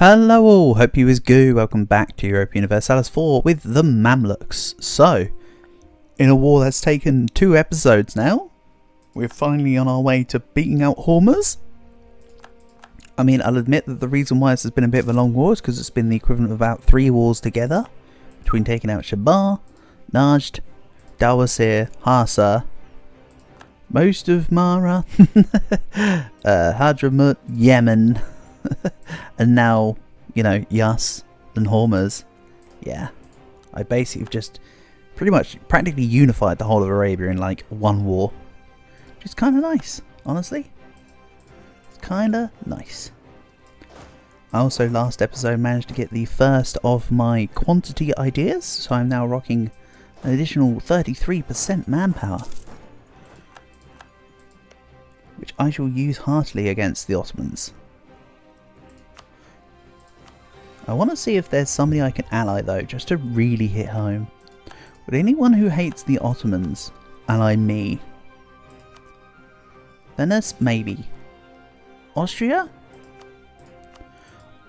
Hello all, hope you is good. Welcome back to Europa Universalis 4 with the Mamluks. So, in a war that's taken 2 episodes now, we're finally on our way to beating out Hormuz. I mean, I'll admit that the reason why this has been a bit of a long war is because it's been the equivalent of about 3 wars together, between taking out Shabar, Najd, Dawasir, Hasa, most of Mara, Hadramut, Yemen, and now, you know, Yas and Hormuz. Yeah, I basically have just practically unified the whole of Arabia in like one war, which is kind of nice, honestly. It's kind of nice. I also last episode managed to get the first of my quantity ideas, so I'm now rocking an additional 33% manpower, which I shall use heartily against the Ottomans. I want to see if there's somebody I can ally though, just to really hit home. Would anyone who hates the Ottomans ally me? Venice, maybe. Austria?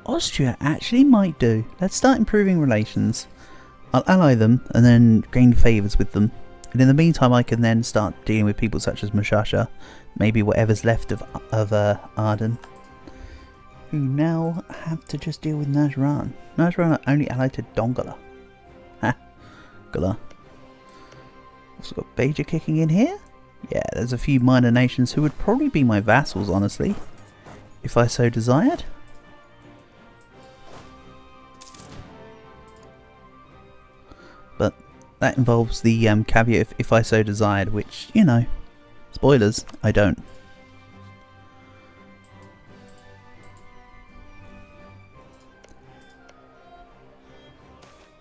Austria actually might do. Let's start improving relations. I'll ally them and then gain favours with them. And in the meantime I can then start dealing with people such as Mushasha, maybe whatever's left of Arden, who now have to just deal with Najran. Najran are only allied to Dongola. Ha! Gula. Also got Beja kicking in here. Yeah, there's a few minor nations who would probably be my vassals, honestly, if I so desired. But that involves the caveat if I so desired, which, you know, spoilers, I don't.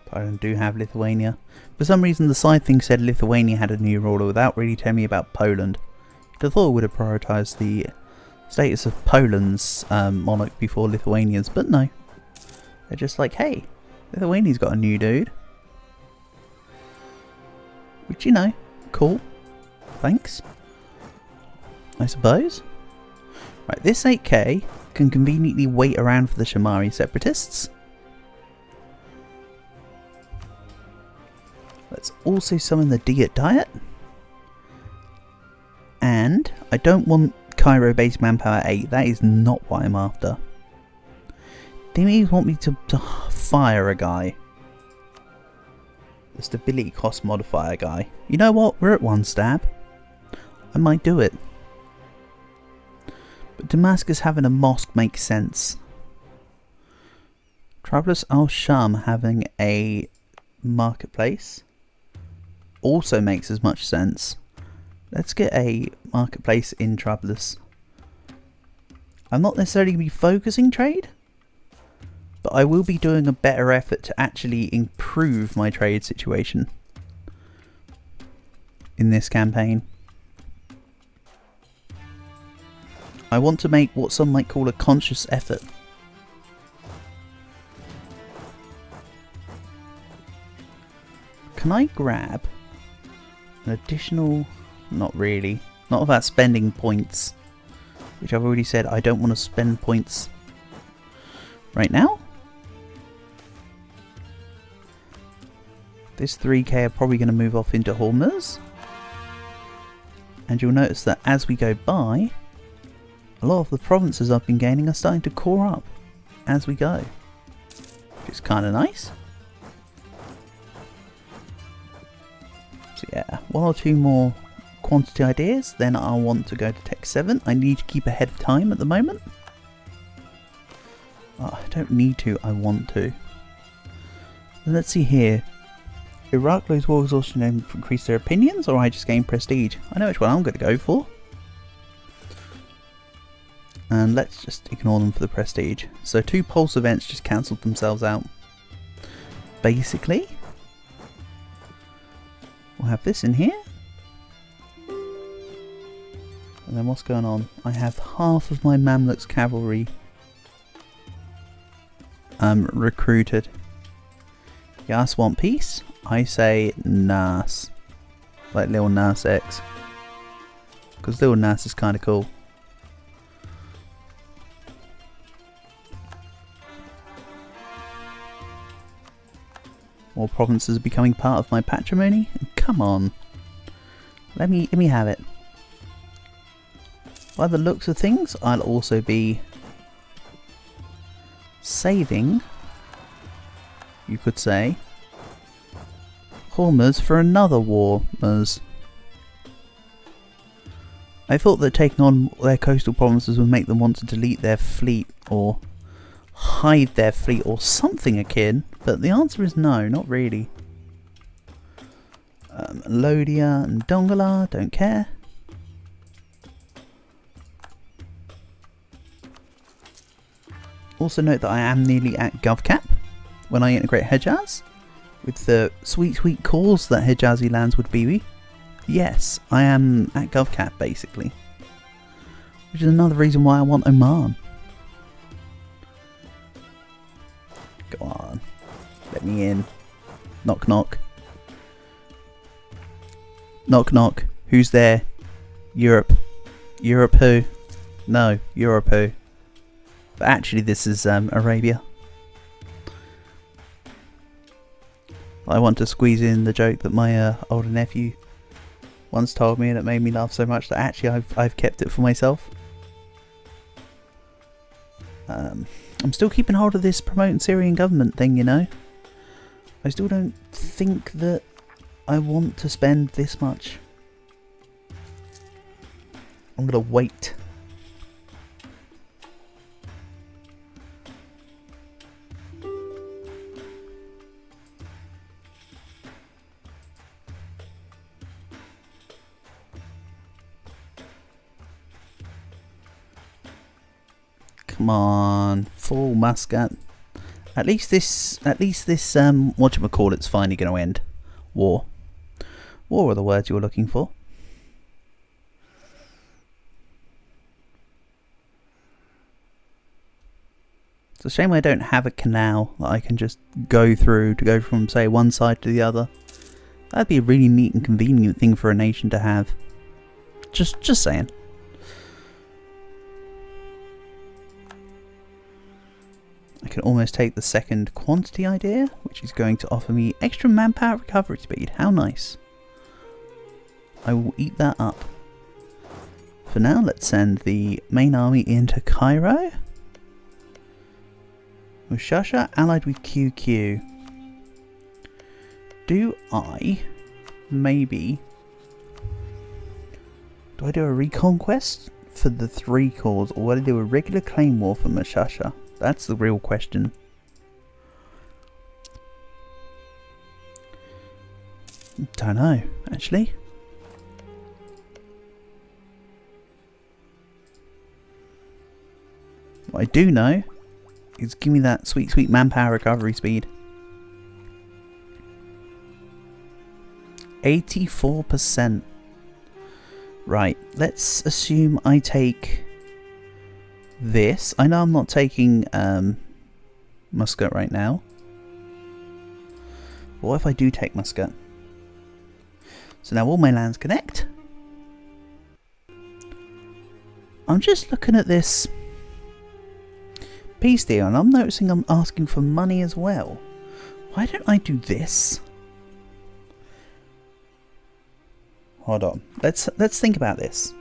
Poland do have Lithuania. For some reason the side thing said Lithuania had a new ruler without really telling me about Poland. I thought I would have prioritised the status of Poland's monarch before Lithuania's, but no. They're just like, hey, Lithuania's got a new dude. Which, you know, cool. Thanks, I suppose. Right, this 8k can conveniently wait around for the Shamari separatists. Let's also summon the Diet Diet. And I don't want Cairo base manpower 8. That is not what I'm after. They may want me to fire a guy. The stability cost modifier guy. You know what? We're at 1 stab. I might do it. But Damascus having a mosque makes sense. Trablus al-Sham having a marketplace also makes as much sense. Let's get a marketplace in Trablus. I'm not necessarily going to be focusing trade, but I will be doing a better effort to actually improve my trade situation in this campaign. I want to make what some might call a conscious effort. Can I grab an additional... Not really. Not without spending points. Which I've already said I don't want to spend points right now. This 3k are probably going to move off into Hormuz. And you'll notice that as we go by, a lot of the provinces I've been gaining are starting to core up as we go. Which is kind of nice. So yeah, 1 or 2 more quantity ideas, then I'll want to go to Tech 7. I need to keep ahead of time at the moment. Oh, I don't need to, I want to. And let's see here. Iraq lose war exhaustion and increase their opinions, or I just gain prestige? I know which one I'm going to go for. And let's just ignore them for the prestige. So 2 pulse events just cancelled themselves out. Basically. We'll have this in here. And then what's going on? I have half of my Mamluks cavalry recruited. Yas want peace? I say Nas. Like Lil Nas X. Because Lil Nas is kind of cool. More provinces are becoming part of my patrimony. Come on. Let me have it. By the looks of things, I'll also be saving, you could say, Hormuz for another war. I thought that taking on their coastal provinces would make them want to delete their fleet or hide their fleet or something akin, but the answer is no, not really. Lodia and Dongala, don't care. Also note that I am nearly at GovCap when I integrate Hejaz, with the sweet cause that Hejazi lands would be. Yes, I am at GovCap basically, which is another reason why I want Oman. Go on, let me in. Knock knock. Knock knock. Who's there? Europe. Europe who? No, Europe who? But actually this is Arabia. I want to squeeze in the joke that my older nephew once told me, and it made me laugh so much that actually I've kept it for myself. I'm still keeping hold of this promoting Syrian government thing, you know. I still don't think that I want to spend this much. I'm gonna wait. Come on, full Muscat. At least this whatchamacallit's finally going to end. War. War are the words you were looking for. It's a shame I don't have a canal that I can just go through to go from, say, one side to the other. That'd be a really neat and convenient thing for a nation to have. Just saying. I can almost take the second quantity idea, which is going to offer me extra manpower recovery speed. How nice. I will eat that up. For now, let's send the main army into Cairo. Mushasha allied with QQ. Do I do a reconquest for the 3 cores, or do I do a regular claim war for Mushasha? That's the real question. Don't know, actually. What I do know is give me that sweet manpower recovery speed. 84%. Right, let's assume I take this. I know I'm not taking Muscat right now. But what if I do take Muscat? So now all my lands connect. I'm just looking at this peace deal and I'm noticing I'm asking for money as well. Why don't I do this? Hold on. Let's think about this.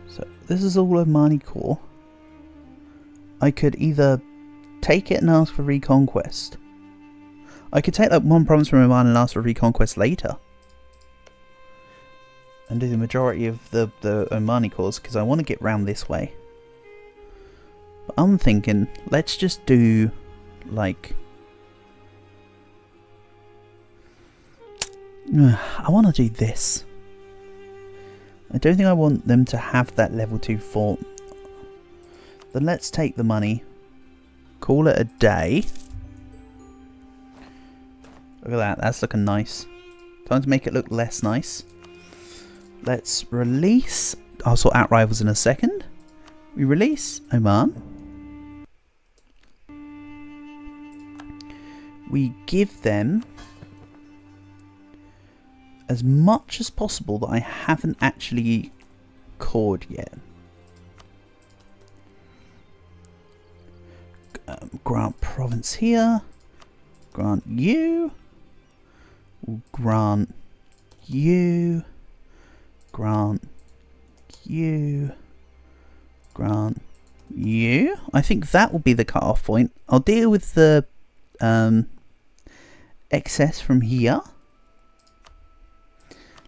So this is all Omani core. I could either take it and ask for reconquest. I could take like one province from Oman and ask for reconquest later. And do the majority of the Omani cores because I want to get round this way. But I'm thinking, let's just do like... I want to do this. I don't think I want them to have that level 2 fort. Then let's take the money. Call it a day. Look at that. That's looking nice. Time to make it look less nice. Let's release. I'll sort out rivals in a second. We release Oman. We give them as much as possible that I haven't actually cored yet. Grant province here. grant you. We'll grant you. Grant you. Grant you. I think that will be the cut-off point. I'll deal with the excess from here.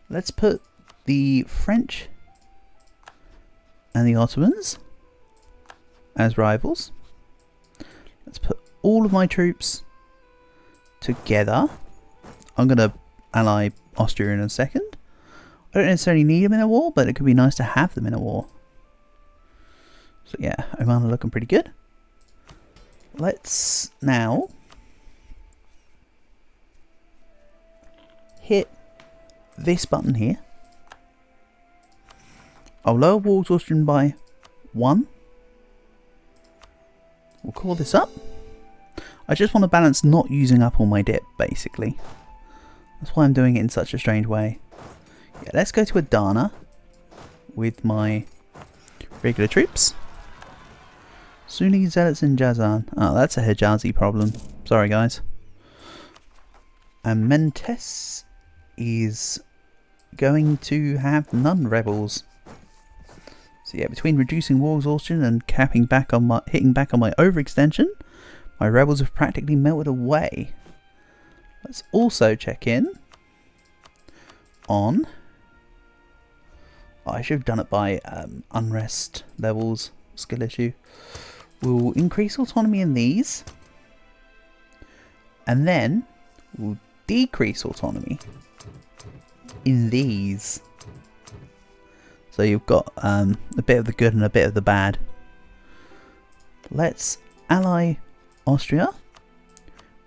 Let's put the French and the Ottomans as rivals. Let's put all of my troops together. I'm going to ally Austria in a second. I don't necessarily need them in a war, but it could be nice to have them in a war. So yeah, Oman are looking pretty good. Let's now hit this button here. I'll lower war exhaustion by 1. We'll call this up. I just want to balance not using up all my dip, basically. That's why I'm doing it in such a strange way. Yeah, let's go to Adana with my regular troops. Sunni Zealots in Jazan. Oh, that's a Hijazi problem. Sorry, guys. And Mentes is going to have none rebels. So yeah, between reducing war exhaustion and hitting back on my overextension, my rebels have practically melted away. Let's also check in on... Oh, I should have done it by unrest levels, skill issue. We'll increase autonomy in these, and then we'll decrease autonomy in these. So you've got a bit of the good and a bit of the bad. Let's ally Austria.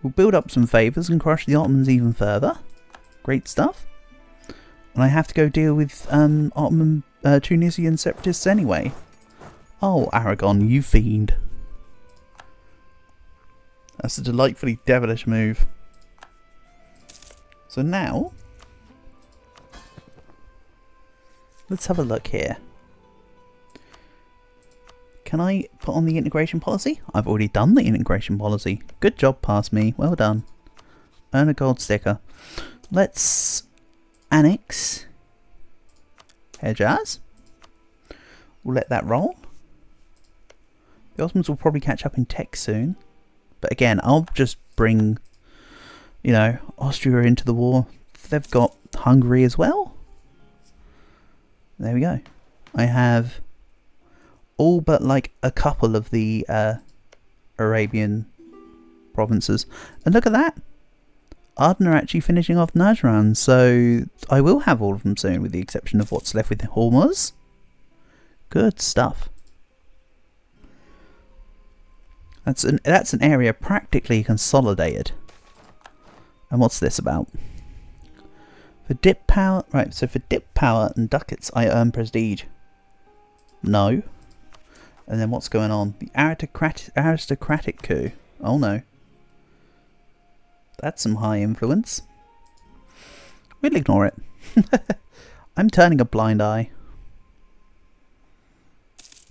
We'll build up some favours and crush the Ottomans even further. Great stuff. And I have to go deal with Ottoman Tunisian separatists anyway. Oh, Aragon, you fiend. That's a delightfully devilish move. So now, let's have a look here. Can I put on the integration policy? I've already done the integration policy. Good job, past me. Well done. Earn a gold sticker. Let's annex Hejaz. We'll let that roll. The Ottomans will probably catch up in tech soon. But again, I'll just bring, you know, Austria into the war. They've got Hungary as well. There we go. I have all but like a couple of the Arabian provinces. And look at that. Aden are actually finishing off Najran, so I will have all of them soon, with the exception of what's left with Hormuz. Good stuff. That's an area practically consolidated. And what's this about? For dip power, right? So for dip power and ducats, I earn prestige. No. And then what's going on? The aristocratic coup. Oh no. That's some high influence. We'll ignore it. I'm turning a blind eye.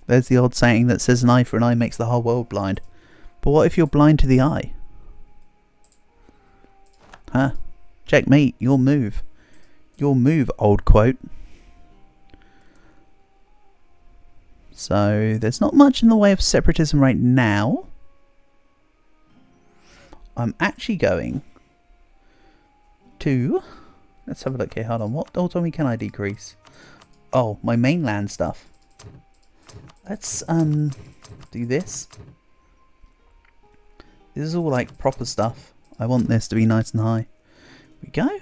There's the old saying that says an eye for an eye makes the whole world blind. But what if you're blind to the eye? Huh? Checkmate, your move. Your move, old quote. So, there's not much in the way of separatism right now. I'm actually going to... Let's have a look here. Hold on. What autonomy can I decrease? Oh, my mainland stuff. Let's do this. This is all like proper stuff. I want this to be nice and high. Here we go.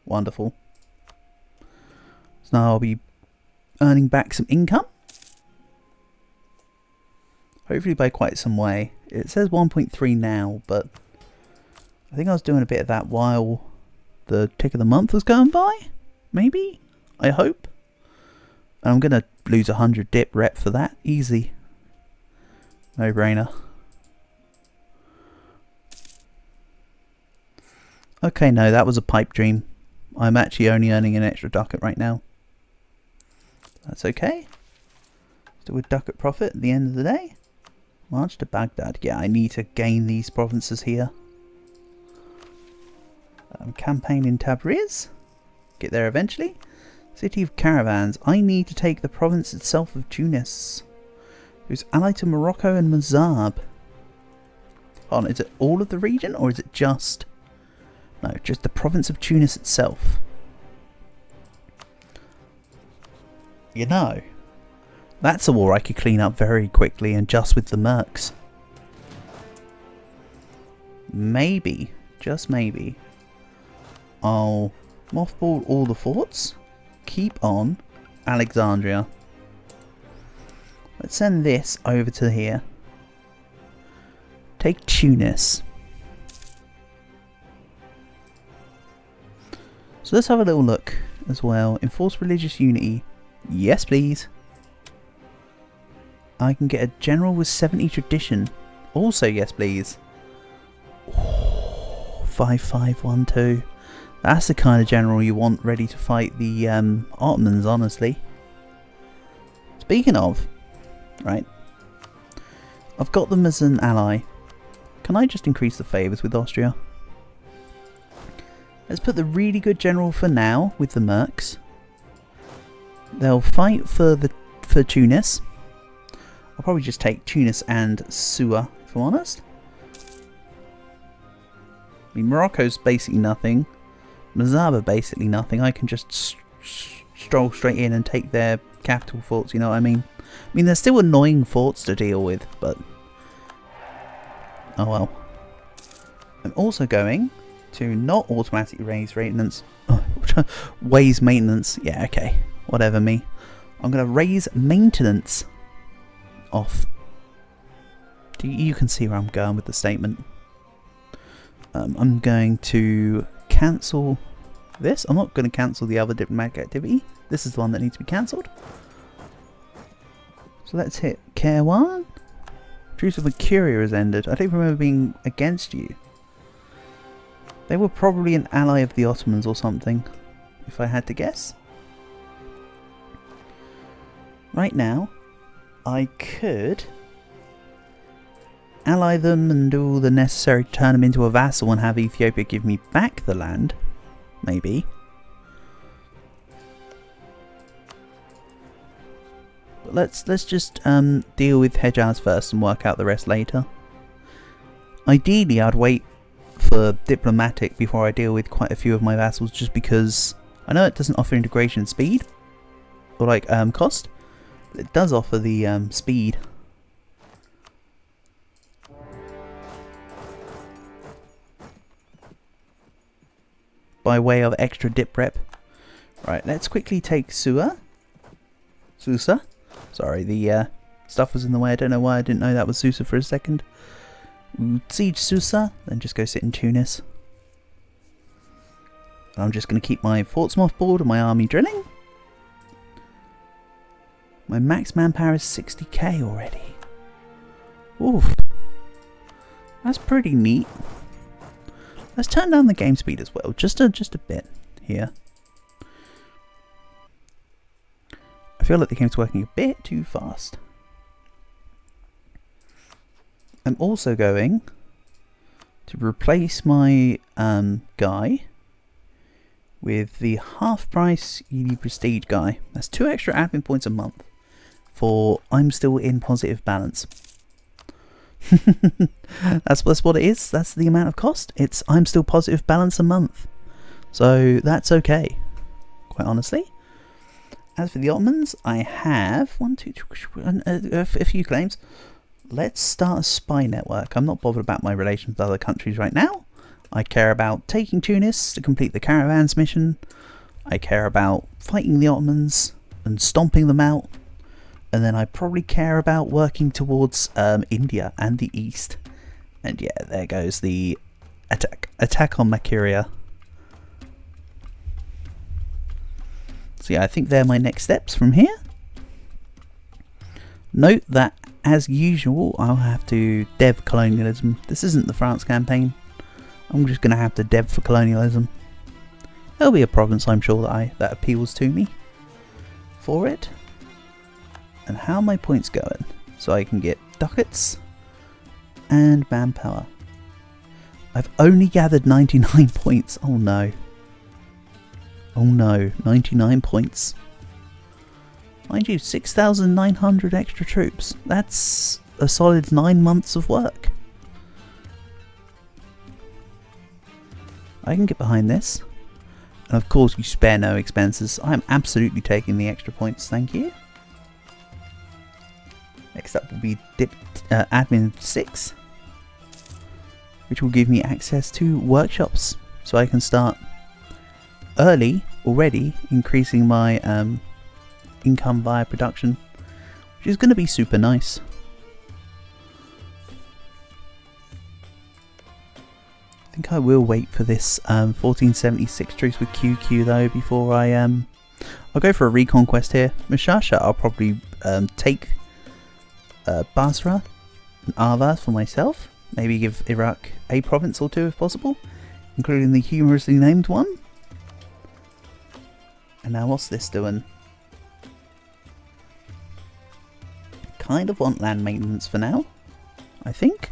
Wonderful. So now I'll be earning back some income. Hopefully by quite some way. It says 1.3 now, but I think I was doing a bit of that while the tick of the month was going by. Maybe? I hope. And I'm going to lose 100 dip rep for that. Easy. No brainer. Okay, no, that was a pipe dream. I'm actually only earning an extra ducat right now. That's okay. Still a ducat profit at the end of the day. March to Baghdad. Yeah, I need to gain these provinces here. Campaign in Tabriz. Get there eventually. City of Caravans. I need to take the province itself of Tunis, who's allied to Morocco and Mazab. Hold on, is it all of the region or is it just... No, just the province of Tunis itself. You know, that's a war I could clean up very quickly and just with the mercs. Maybe, just maybe, I'll mothball all the forts, keep on Alexandria. Let's send this over to here. Take Tunis. So let's have a little look as well. Enforce religious unity. Yes, please. I can get a general with 70 tradition. Also, yes, please. Oh, 5512. That's the kind of general you want ready to fight the Ottomans, honestly. Speaking of, right, I've got them as an ally. Can I just increase the favours with Austria? Let's put the really good general for now with the mercs. They'll fight for Tunis. I'll probably just take Tunis and Suwa, if I'm honest. I mean, Morocco's basically nothing. Mazaba basically nothing. I can just stroll straight in and take their capital forts, you know what I mean? I mean, they're still annoying forts to deal with, but... oh well. I'm also going to not automatically raise maintenance. Ways maintenance. Yeah, okay. Whatever me. I'm going to raise maintenance off. You can see where I'm going with the statement. I'm going to cancel this. I'm not going to cancel the other diplomatic activity. This is the one that needs to be cancelled. So let's hit Care 1. Truce of Mercuria has ended. I don't remember being against you. They were probably an ally of the Ottomans or something, if I had to guess. Right now, I could ally them and do all the necessary to turn them into a vassal and have Ethiopia give me back the land. Maybe. But let's just deal with Hejaz first and work out the rest later. Ideally, I'd wait for diplomatic before I deal with quite a few of my vassals, just because I know it doesn't offer integration speed or like cost, but it does offer the speed. By way of extra dip rep. Right, let's quickly take Susa. Sorry, the stuff was in the way. I don't know why I didn't know that was Susa for a second. Siege Susa, then just go sit in Tunis. And I'm just going to keep my forts mothballed and my army drilling. My max manpower is 60k already. Oof. That's pretty neat. Let's turn down the game speed as well, just a bit here. I feel like the game's working a bit too fast. I'm also going to replace my guy with the half price ED Prestige guy. That's 2 extra admin points a month for I'm still in positive balance. that's what it is. That's the amount of cost. It's I'm still positive balance a month. So that's okay, quite honestly. As for the Ottomans, I have a few claims. Let's start a spy network. I'm not bothered about my relations with other countries right now. I care about taking Tunis to complete the caravans mission. I care about fighting the Ottomans and stomping them out. And then I probably care about working towards India and the East. And yeah, there goes the attack on Mercuria. So yeah, I think they're my next steps from here. Note that, as usual, I'll have to dev colonialism. This isn't the France campaign. I'm just going to have to dev for colonialism. There'll be a province, I'm sure, that appeals to me for it. And how are my points going? So I can get ducats and manpower. I've only gathered 99 points. Oh no. Oh no, 99 points. Mind you, 6,900 extra troops. That's a solid 9 months of work. I can get behind this. And of course you spare no expenses. I am absolutely taking the extra points, thank you. Next up will be Admin 6. Which will give me access to workshops. So I can start early already increasing my income via production. Which is going to be super nice. I think I will wait for this 1476 truce with QQ though before I'll go for a recon quest here. Mashasha, I'll probably take Basra and Avaz for myself. Maybe give Iraq a province or two if possible, including the humorously named one. And now what's this doing? Kind of want land maintenance for now, I think.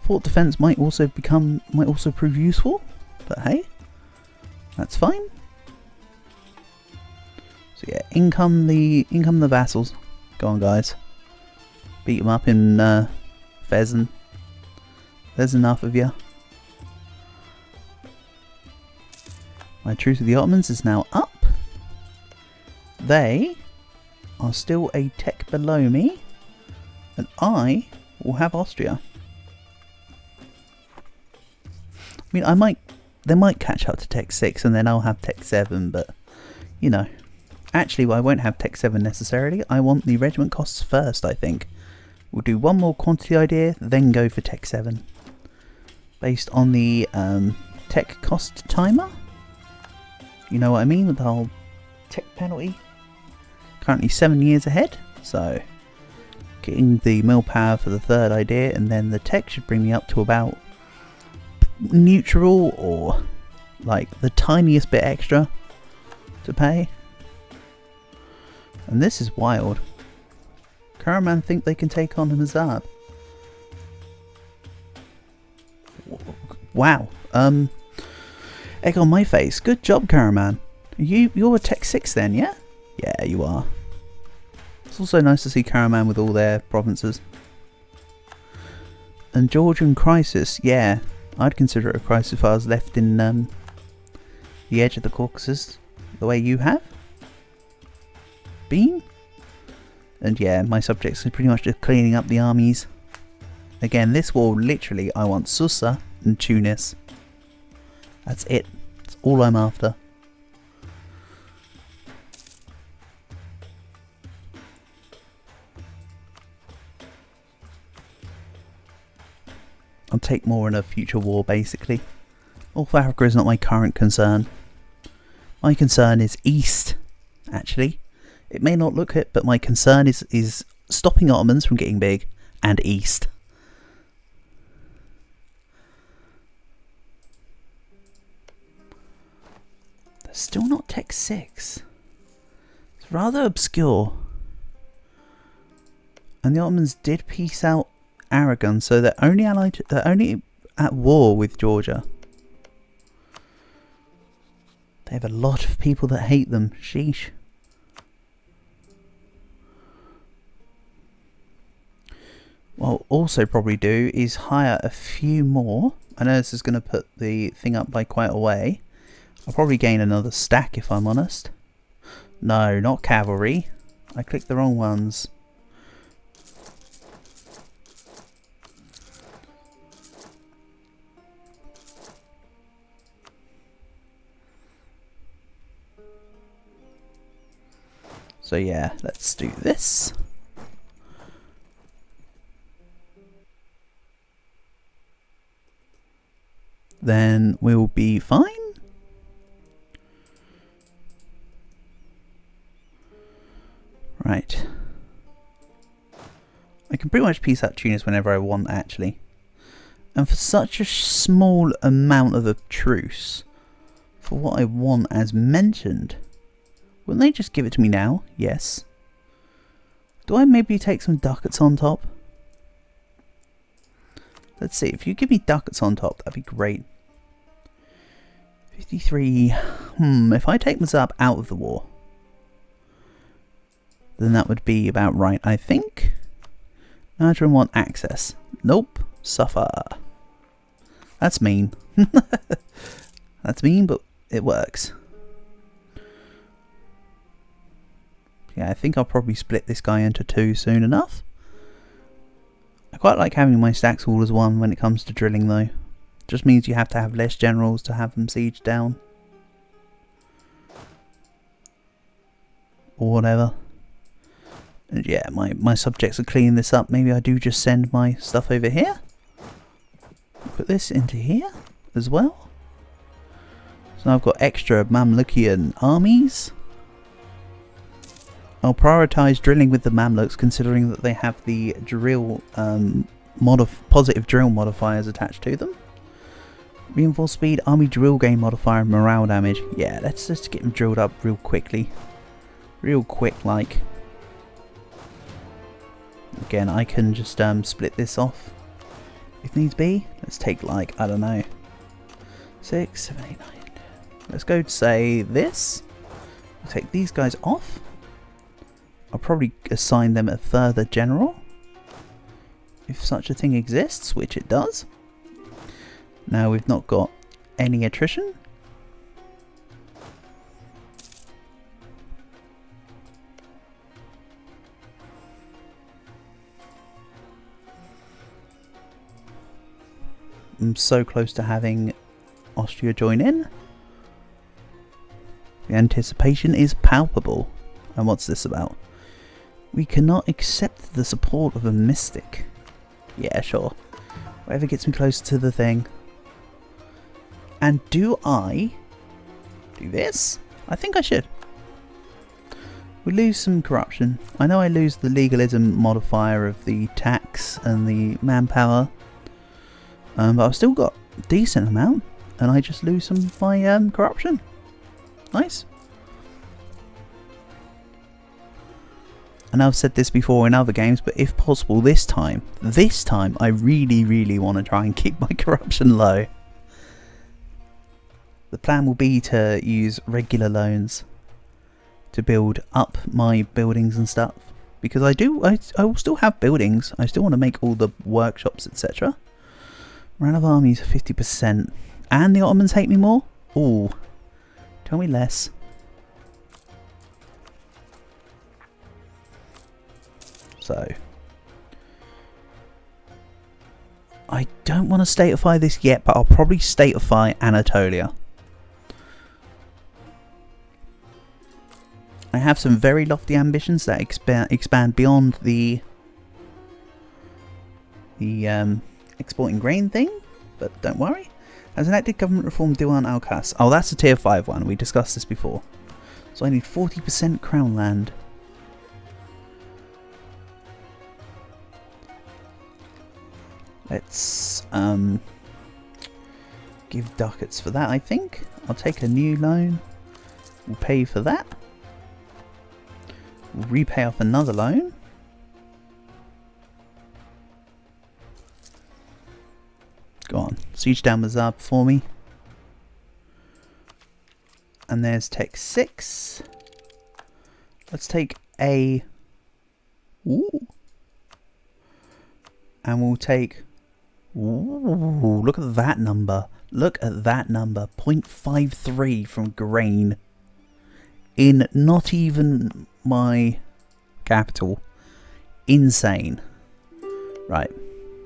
Fort defense might also prove useful, but hey, that's fine. So yeah, income the vassals. Go on, guys, beat them up in Fezzan. There's enough of you. My truce with the Ottomans is now up. They are still a tech below me, and I will have Austria. I mean, they might catch up to Tech 6 and then I'll have Tech 7, but, you know. Actually, I won't have Tech 7 necessarily. I want the regiment costs first, I think. We'll do one more quantity idea, then go for Tech 7. Based on the tech cost timer. You know what I mean with the whole tech penalty. Currently 7 years ahead, so getting the mill power for the third idea and then the tech should bring me up to about neutral or like the tiniest bit extra to pay. And this is wild. Karaman think they can take on Mazab. Wow. Egg on my face. Good job, Karaman. You're a Tech 6 then, yeah? Yeah, you are. It's also nice to see Karaman with all their provinces. And Georgian crisis, yeah. I'd consider it a crisis if I was left in the edge of the Caucasus the way you have been. And yeah, my subjects are pretty much just cleaning up the armies. Again, this war, literally, I want Susa and Tunis. That's it. That's all I'm after. I'll take more in a future war, basically. North Africa is not my current concern. My concern is East, actually. It may not look it, but my concern is stopping Ottomans from getting big, and East. They're still not Tech 6. It's rather obscure. And the Ottomans did peace out Aragon, so they're only at war with Georgia. They have a lot of people that hate them. Sheesh. What I'll also probably do is hire a few more. I know this is going to put the thing up by quite a way. I'll probably gain another stack if I'm honest. No, not cavalry. I clicked the wrong ones. So yeah, let's do this. Then we'll be fine. Right. I can pretty much piece out Tunis whenever I want, actually. And for such a small amount of a truce, for what I want as mentioned, wouldn't they just give it to me now? Yes. Do I maybe take some ducats on top? Let's see, if you give me ducats on top, that'd be great. 53. If I take Mazab out of the war, then that would be about right, I think. Nigeria want access. Nope. Suffer. That's mean. That's mean, but it works. Yeah, I think I'll probably split this guy into two soon enough. I quite like having my stacks all as one when it comes to drilling though. Just means you have to have less generals to have them siege down. Or whatever. And yeah, my subjects are cleaning this up. Maybe I do just send my stuff over here. Put this into here as well. So I've got extra Mamlukian armies. I'll prioritise drilling with the Mamluks, considering that they have the drill positive drill modifiers attached to them. Reinforced speed, army drill gain modifier, and morale damage. Yeah, let's just get them drilled up real quickly. Real quick like. Again, I can just split this off if needs be. Let's take like, I don't know, 6, 7, 8, 9. Let's go to say this. We'll take these guys off. I'll probably assign them a further general, if such a thing exists, which it does. Now we've not got any attrition. I'm so close to having Austria join in. The anticipation is palpable. And what's this about? We cannot accept the support of a mystic. Yeah, sure. Whatever gets me closer to the thing. And do I do this? I think I should. We lose some corruption. I know I lose the legalism modifier of the tax and the manpower. But I've still got a decent amount. And I just lose some of my corruption. Nice. I know I've said this before in other games, but if possible this time I really want to try and keep my corruption low. The plan will be to use regular loans to build up my buildings and stuff. Because I will still have buildings. I still want to make all the workshops, etc. Morale of armies 50%. And the Ottomans hate me more? Ooh. Tell me less. So, I don't want to statify this yet, but I'll probably statify Anatolia. I have some very lofty ambitions that expand beyond the exporting grain thing, but don't worry. As enacted government reform Diwan Al-Qas. Oh, that's a tier 5 one. We discussed this before. So I need 40% crown land. Let's give ducats for that, I think. I'll take a new loan. We'll pay for that. We'll repay off another loan. Go on. Siege down Mazab for me. And there's Tech 6. Let's take a... Ooh. And we'll take... Ooh, look at that number. Look at that number. 0.53 from grain. In not even my capital. Insane. Right.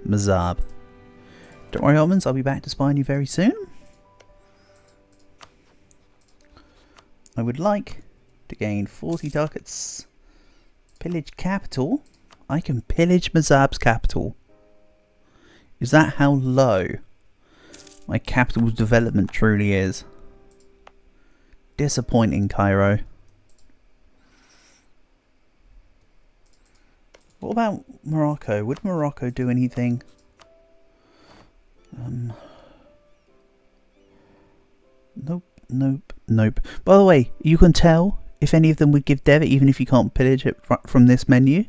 Mazab. Don't worry, Ottomans. I'll be back to spy on you very soon. I would like to gain 40 ducats. Pillage capital. I can pillage Mazab's capital. Is that how low my capital's development truly is? Disappointing, Cairo. What about Morocco? Would Morocco do anything? Nope, nope, nope. By the way, you can tell if any of them would give dev, even if you can't pillage it from this menu.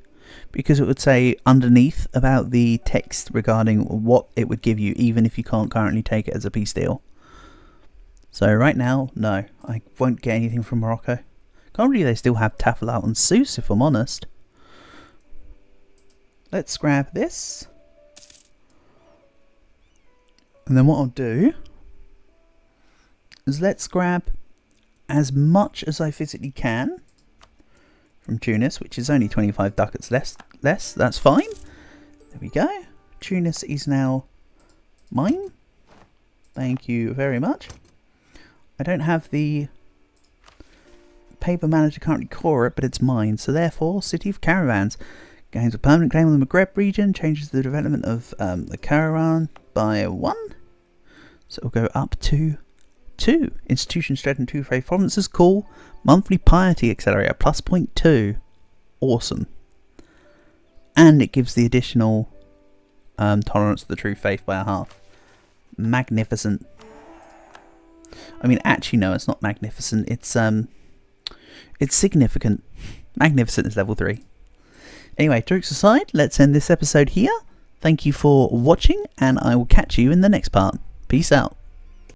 because it would say underneath about the text regarding what it would give you, even if you can't currently take it as a peace deal. So right now, no, I won't get anything from Morocco. Can't believe they still have Tafilat and Sous, if I'm honest. Let's grab this. And then what I'll do is let's grab as much as I physically can from Tunis, which is only 25 ducats less. That's fine. There we go. Tunis is now mine. Thank you very much. I don't have the paper manager currently core it, but it's mine. So therefore, City of Caravans gains a permanent claim on the Maghreb region, changes the development of the caravan by 1. So it'll go up to 2. Institution strengthened 2 faith provinces. Cool. Monthly piety accelerator plus 0.2. Awesome. And it gives the additional tolerance to the true faith by 1/2. Magnificent. I mean, actually, no, it's not magnificent. It's significant. Magnificent is level 3. Anyway, jokes aside, let's end this episode here. Thank you for watching, and I will catch you in the next part. Peace out.